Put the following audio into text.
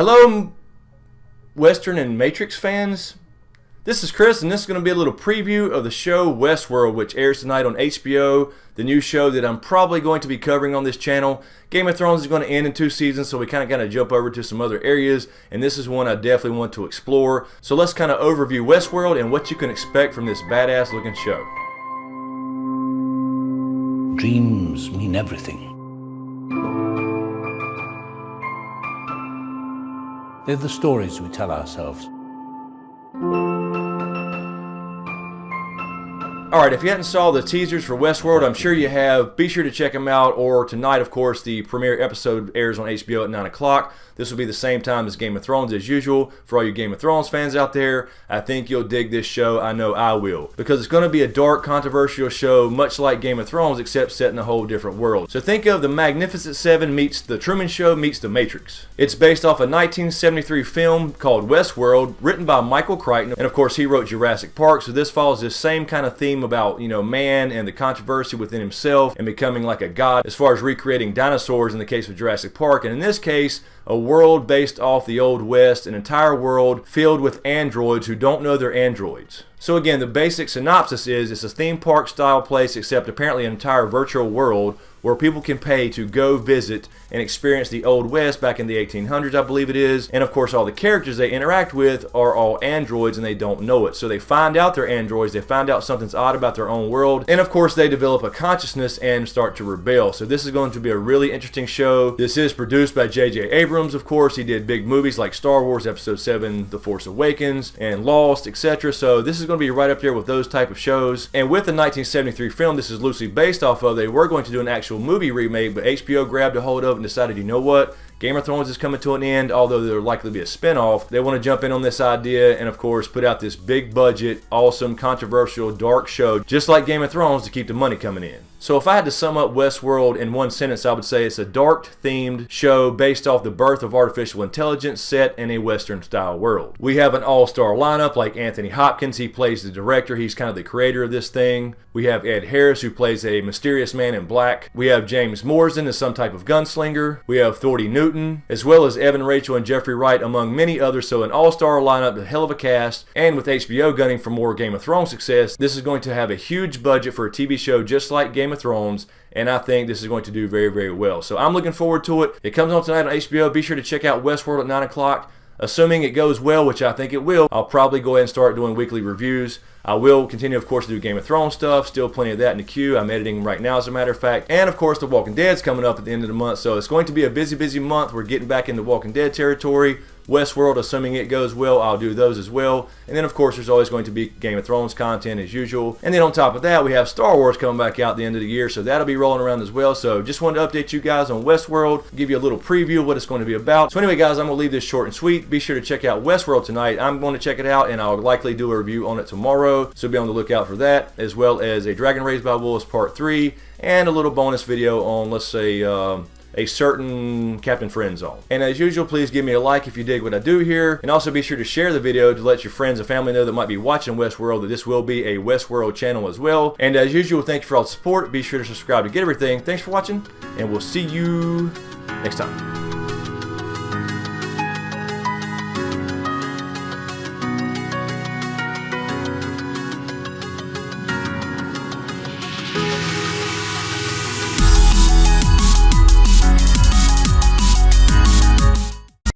Hello, Western and Matrix fans. This is Chris, and this is going to be a little preview of the show WestWorld, which airs tonight on HBO, the new show that I'm probably going to be covering on this channel. Game of Thrones is going to end in 2 seasons, so we kind of got to jump over to some other areas, and this is one I definitely want to explore. So let's kind of overview WestWorld and what you can expect from this badass looking show. Dreams mean everything. They're the stories we tell ourselves. Alright, if you hadn't saw the teasers for WestWorld, I'm sure you have. Be sure to check them out, or tonight, of course, the premiere episode airs on HBO at 9 o'clock. This will be the same time as Game of Thrones as usual. For all you Game of Thrones fans out there, I think you'll dig this show. I know I will. Because it's going to be a dark, controversial show, much like Game of Thrones, except set in a whole different world. So think of The Magnificent Seven meets The Truman Show meets The Matrix. It's based off a 1973 film called WestWorld, written by Michael Crichton, and of course he wrote Jurassic Park, so this follows this same kind of theme about, you know, man and the controversy within himself and becoming like a god as far as recreating dinosaurs in the case of Jurassic Park, and in this case a world based off the Old West, an entire world filled with androids who don't know they're androids. So again, the basic synopsis is it's a theme park style place, except apparently an entire virtual world where people can pay to go visit and experience the Old West back in the 1800s, I believe it is. And of course all the characters they interact with are all androids and they don't know it. So they find out they're androids, they find out something's odd about their own world, and of course they develop a consciousness and start to rebel. So this is going to be a really interesting show. This is produced by J.J. Abrams, of course. He did big movies like Star Wars Episode 7, The Force Awakens, and Lost, etc. So this is going to be right up there with those type of shows. And with the 1973 film this is loosely based off of, they were going to do an actual movie remake, but HBO grabbed a hold of it and decided, you know what, Game of Thrones is coming to an end, although there'll likely be a spin-off. They want to jump in on this idea and of course put out this big budget, awesome, controversial, dark show, just like Game of Thrones, to keep the money coming in. So if I had to sum up WestWorld in one sentence, I would say it's a dark-themed show based off the birth of artificial intelligence set in a Western-style world. We have an all-star lineup like Anthony Hopkins. He plays the director. He's kind of the creator of this thing. We have Ed Harris, who plays a mysterious man in black. We have James Marsden as some type of gunslinger. We have Thordy Newton, as well as Evan Rachel and Jeffrey Wright, among many others. So an all-star lineup, a hell of a cast. And with HBO gunning for more Game of Thrones success, this is going to have a huge budget for a TV show just like Game of Thrones, and I think this is going to do very, very well. So I'm looking forward to it. It comes on tonight on HBO. Be sure to check out WestWorld at 9 o'clock. Assuming it goes well, which I think it will, I'll probably go ahead and start doing weekly reviews. I will continue, of course, to do Game of Thrones stuff. Still plenty of that in the queue. I'm editing right now, as a matter of fact. And, of course, The Walking Dead's coming up at the end of the month. So it's going to be a busy, busy month. We're getting back into Walking Dead territory. WestWorld, assuming it goes well, I'll do those as well. And then, of course, there's always going to be Game of Thrones content as usual. And then on top of that, we have Star Wars coming back out at the end of the year, so that'll be rolling around as well. So just wanted to update you guys on WestWorld, give you a little preview of what it's going to be about. So anyway, guys, I'm going to leave this short and sweet. Be sure to check out WestWorld tonight. I'm going to check it out, and I'll likely do a review on it tomorrow, so be on the lookout for that, as well as a Dragon Raised by Wolves Part 3, and a little bonus video on, let's say, a certain Captain Friend Zone. And as usual, please give me a like if you dig what I do here, and also be sure to share the video to let your friends and family know that might be watching WestWorld that this will be a WestWorld channel as well. And as usual, thank you for all the support. Be sure to subscribe to get everything. Thanks for watching, and we'll see you next time.